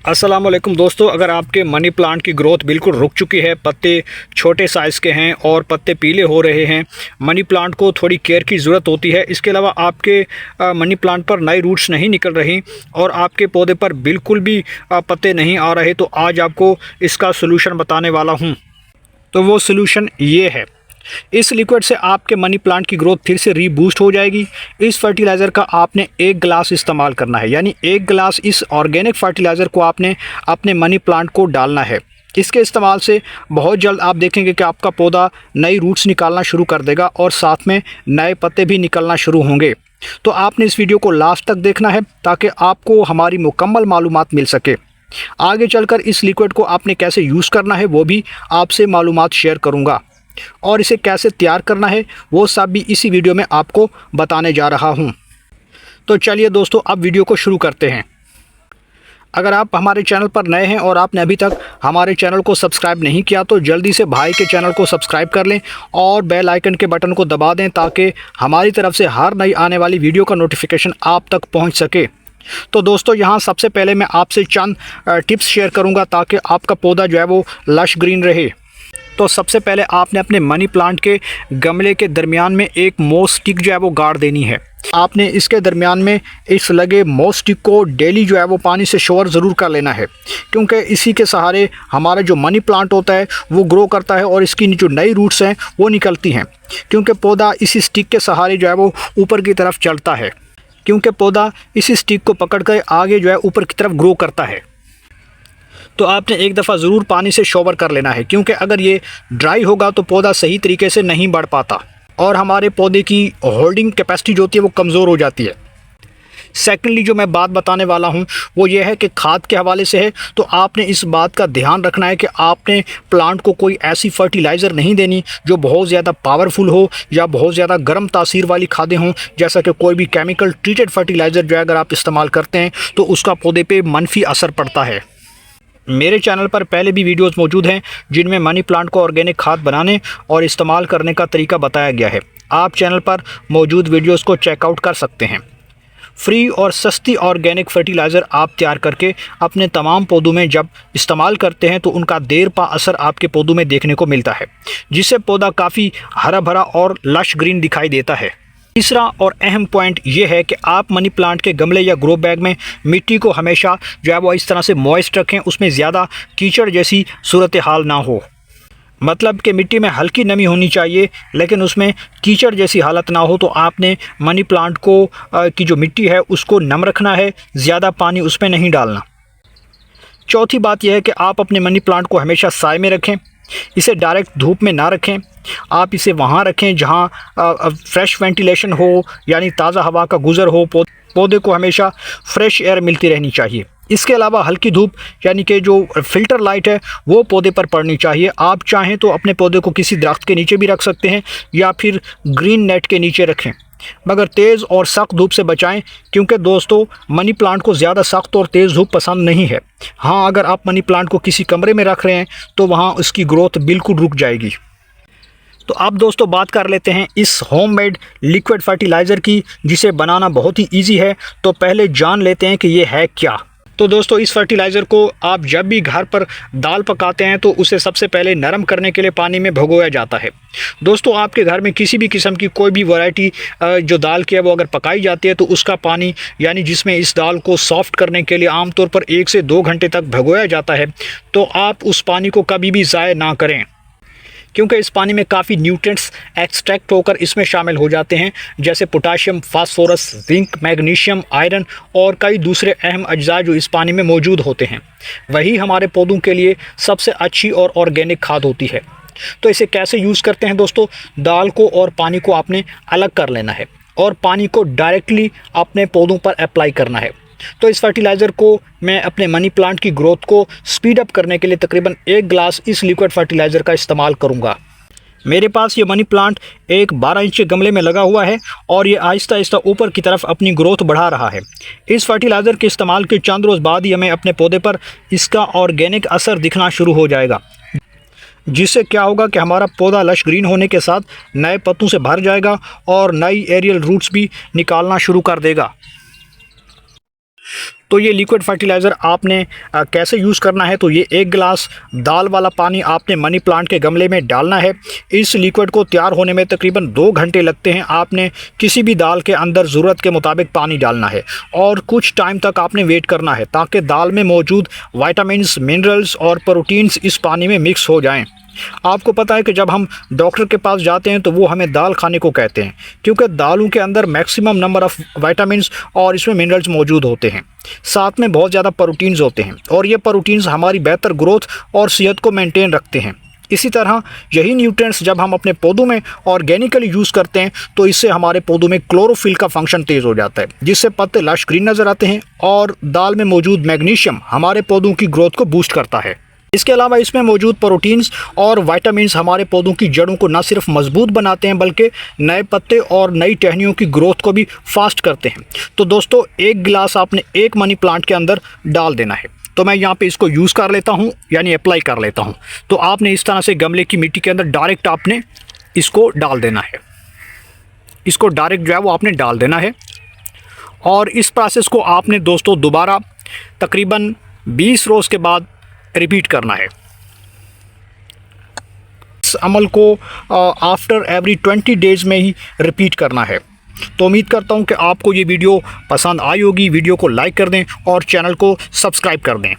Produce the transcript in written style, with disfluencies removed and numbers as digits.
अस्सलाम वालेकुम दोस्तों, अगर आपके मनी प्लांट की ग्रोथ बिल्कुल रुक चुकी है, पत्ते छोटे साइज़ के हैं और पत्ते पीले हो रहे हैं, मनी प्लांट को थोड़ी केयर की ज़रूरत होती है। इसके अलावा आपके मनी प्लांट पर नई रूट्स नहीं निकल रही और आपके पौधे पर बिल्कुल भी पत्ते नहीं आ रहे, तो आज आपको इसका सलूशन बताने वाला हूँ। तो वो सलूशन ये है, इस लिक्विड से आपके मनी प्लांट की ग्रोथ फिर से रीबूस्ट हो जाएगी। इस फर्टिलाइज़र का आपने 1 गिलास इस्तेमाल करना है, यानी 1 गिलास इस ऑर्गेनिक फर्टिलाइज़र को आपने अपने मनी प्लांट को डालना है। इसके इस्तेमाल से बहुत जल्द आप देखेंगे कि आपका पौधा नई रूट्स निकालना शुरू कर देगा और साथ में नए पत्ते भी निकलना शुरू होंगे। तो आपने इस वीडियो को लास्ट तक देखना है ताकि आपको हमारी मुकम्मल मालूमात मिल सके। आगे चलकर इस लिक्विड को आपने कैसे यूज़ करना है वो भी आपसे मालूमात शेयर करूँगा और इसे कैसे तैयार करना है वो सब भी इसी वीडियो में आपको बताने जा रहा हूं। तो चलिए दोस्तों, अब वीडियो को शुरू करते हैं। अगर आप हमारे चैनल पर नए हैं और आपने अभी तक हमारे चैनल को सब्सक्राइब नहीं किया तो जल्दी से भाई के चैनल को सब्सक्राइब कर लें और बेल आइकन के बटन को दबा दें ताकि हमारी तरफ से हर नई आने वाली वीडियो का नोटिफिकेशन आप तक पहुँच सके। तो दोस्तों, यहाँ सबसे पहले मैं आपसे चंद टिप्स शेयर करूँगा ताकि आपका पौधा जो है वो लश ग्रीन रहे। तो सबसे पहले आपने अपने मनी प्लांट के गमले के दरमियान में एक मोस स्टिक जो है वो गाड़ देनी है। आपने इसके दरमियान में इस लगे मोस स्टिक को डेली जो है वो पानी से शोर ज़रूर कर लेना है, क्योंकि इसी के सहारे हमारा जो मनी प्लांट होता है वो ग्रो करता है और इसकी जो नई रूट्स हैं वो निकलती हैं, क्योंकि पौधा इसी स्टिक के सहारे जो है वो ऊपर की तरफ चलता है, क्योंकि पौधा इसी स्टिक को पकड़ कर आगे जो है ऊपर की तरफ ग्रो करता है। तो आपने एक दफ़ा ज़रूर पानी से शॉवर कर लेना है, क्योंकि अगर ये ड्राई होगा तो पौधा सही तरीके से नहीं बढ़ पाता और हमारे पौधे की होल्डिंग कैपेसिटी जो होती है वो कमज़ोर हो जाती है। सेकेंडली जो मैं बात बताने वाला हूँ वो ये है कि खाद के हवाले से है। तो आपने इस बात का ध्यान रखना है कि आपने प्लांट को कोई ऐसी फर्टिलाइज़र नहीं देनी जो बहुत ज़्यादा पावरफुल हो या बहुत ज़्यादा गर्म तासीर वाली खादें हों, जैसा कि कोई भी केमिकल ट्रीटेड फर्टिलाइज़र जो है अगर आप इस्तेमाल करते हैं तो उसका पौधे पर मनफी असर पड़ता है। मेरे चैनल पर पहले भी वीडियोस मौजूद हैं जिनमें मनी प्लांट को ऑर्गेनिक खाद बनाने और इस्तेमाल करने का तरीका बताया गया है। आप चैनल पर मौजूद वीडियोस को चेकआउट कर सकते हैं। फ्री और सस्ती ऑर्गेनिक फर्टिलाइज़र आप तैयार करके अपने तमाम पौधों में जब इस्तेमाल करते हैं तो उनका देर पा असर आपके पौधों में देखने को मिलता है, जिससे पौधा काफ़ी हरा भरा और लश ग्रीन दिखाई देता है। तीसरा और अहम पॉइंट ये है कि आप मनी प्लांट के गमले या ग्रो बैग में मिट्टी को हमेशा जो है वो इस तरह से मॉइस्ट रखें, उसमें ज़्यादा कीचड़ जैसी सूरत हाल ना हो। मतलब कि मिट्टी में हल्की नमी होनी चाहिए लेकिन उसमें कीचड़ जैसी हालत ना हो। तो आपने मनी प्लांट को की जो मिट्टी है उसको नम रखना है, ज़्यादा पानी उसमें नहीं डालना। चौथी बात यह है कि आप अपने मनी प्लांट को हमेशा साए में रखें, इसे डायरेक्ट धूप में ना रखें। आप इसे वहाँ रखें जहाँ फ्रेश वेंटिलेशन हो, यानी ताज़ा हवा का गुज़र हो। पौधे को हमेशा फ्रेश एयर मिलती रहनी चाहिए। इसके अलावा हल्की धूप यानी कि जो फ़िल्टर लाइट है वो पौधे पर पड़नी चाहिए। आप चाहें तो अपने पौधे को किसी दरख्त के नीचे भी रख सकते हैं या फिर ग्रीन नेट के नीचे रखें, मगर तेज़ और सख्त धूप से बचाएं, क्योंकि दोस्तों मनी प्लांट को ज़्यादा सख्त और तेज़ धूप पसंद नहीं है। हाँ, अगर आप मनी प्लांट को किसी कमरे में रख रहे हैं तो वहाँ उसकी ग्रोथ बिल्कुल रुक जाएगी। तो अब दोस्तों बात कर लेते हैं इस होममेड लिक्विड फर्टिलाइज़र की, जिसे बनाना बहुत ही ईजी है। तो पहले जान लेते हैं कि ये है क्या। तो दोस्तों, इस फर्टिलाइज़र को आप जब भी घर पर दाल पकाते हैं तो उसे सबसे पहले नरम करने के लिए पानी में भिगोया जाता है। दोस्तों, आपके घर में किसी भी किस्म की कोई भी वैरायटी जो दाल की है वो अगर पकाई जाती है तो उसका पानी, यानी जिसमें इस दाल को सॉफ्ट करने के लिए आमतौर पर 1 से 2 घंटे तक भिगोया जाता है, तो आप उस पानी को कभी भी ज़ाया ना करें, क्योंकि इस पानी में काफ़ी न्यूट्रिएंट्स एक्सट्रैक्ट होकर इसमें शामिल हो जाते हैं, जैसे potassium, phosphorus, zinc, magnesium, iron और कई दूसरे अहम अज्जा जो इस पानी में मौजूद होते हैं। वही हमारे पौधों के लिए सबसे अच्छी और ऑर्गेनिक खाद होती है। तो इसे कैसे यूज़ करते हैं दोस्तों? दाल को और पानी को आपने अलग कर लेना है और पानी को डायरेक्टली अपने पौधों पर अप्लाई करना है। तो इस फर्टिलाइज़र को मैं अपने मनी प्लांट की ग्रोथ को स्पीड अप करने के लिए तकरीबन 1 गिलास इस लिक्विड फर्टिलाइज़र का इस्तेमाल करूंगा। मेरे पास ये मनी प्लांट एक 12 इंच के गमले में लगा हुआ है और ये आहिस्ता आहिस्ता ऊपर की तरफ अपनी ग्रोथ बढ़ा रहा है। इस फर्टिलाइज़र के इस्तेमाल के चंद रोज़ बाद ही हमें अपने पौधे पर इसका ऑर्गेनिक असर दिखना शुरू हो जाएगा, जिससे क्या होगा कि हमारा पौधा लश ग्रीन होने के साथ नए पत्तों से भर जाएगा और नई एरियल रूट्स भी निकालना शुरू कर देगा। तो ये लिक्विड फर्टिलाइज़र आपने कैसे यूज़ करना है, तो ये 1 गिलास दाल वाला पानी आपने मनी प्लांट के गमले में डालना है। इस लिक्विड को तैयार होने में तकरीबन 2 घंटे लगते हैं। आपने किसी भी दाल के अंदर ज़रूरत के मुताबिक पानी डालना है और कुछ टाइम तक आपने वेट करना है ताकि दाल में मौजूद विटामिन्स, मिनरल्स और प्रोटीन्स इस पानी में मिक्स हो जाएँ। आपको पता है कि जब हम डॉक्टर के पास जाते हैं तो वो हमें दाल खाने को कहते हैं, क्योंकि दालों के अंदर मैक्सिमम नंबर ऑफ़ विटामिन्स और इसमें मिनरल्स मौजूद होते हैं, साथ में बहुत ज़्यादा प्रोटीन्स होते हैं और ये प्रोटीन्स हमारी बेहतर ग्रोथ और सेहत को मेंटेन रखते हैं। इसी तरह यही न्यूट्रिएंट्स जब हम अपने पौधों में ऑर्गेनिकली यूज़ करते हैं तो इससे हमारे पौधों में क्लोरोफिल का फंक्शन तेज़ हो जाता है, जिससे पत्ते लश ग्रीन नज़र आते हैं और दाल में मौजूद मैग्नीशियम हमारे पौधों की ग्रोथ को बूस्ट करता है। इसके अलावा इसमें मौजूद प्रोटीन्स और विटामिन्स हमारे पौधों की जड़ों को न सिर्फ मजबूत बनाते हैं बल्कि नए पत्ते और नई टहनियों की ग्रोथ को भी फास्ट करते हैं। तो दोस्तों 1 गिलास आपने एक मनी प्लांट के अंदर डाल देना है। तो मैं यहाँ पे इसको यूज़ कर लेता हूँ, यानी अप्लाई कर लेता हूँ। तो आपने इस तरह से गमले की मिट्टी के अंदर डायरेक्ट आपने इसको डाल देना है। इसको डायरेक्ट जो है वो आपने डाल देना है और इस प्रोसेस को आपने दोस्तों दोबारा तकरीबन 20 रोज़ के बाद रिपीट करना है। इस अमल को आफ्टर एवरी 20 डेज़ में ही रिपीट करना है। तो उम्मीद करता हूं कि आपको ये वीडियो पसंद आई होगी। वीडियो को लाइक कर दें और चैनल को सब्सक्राइब कर दें।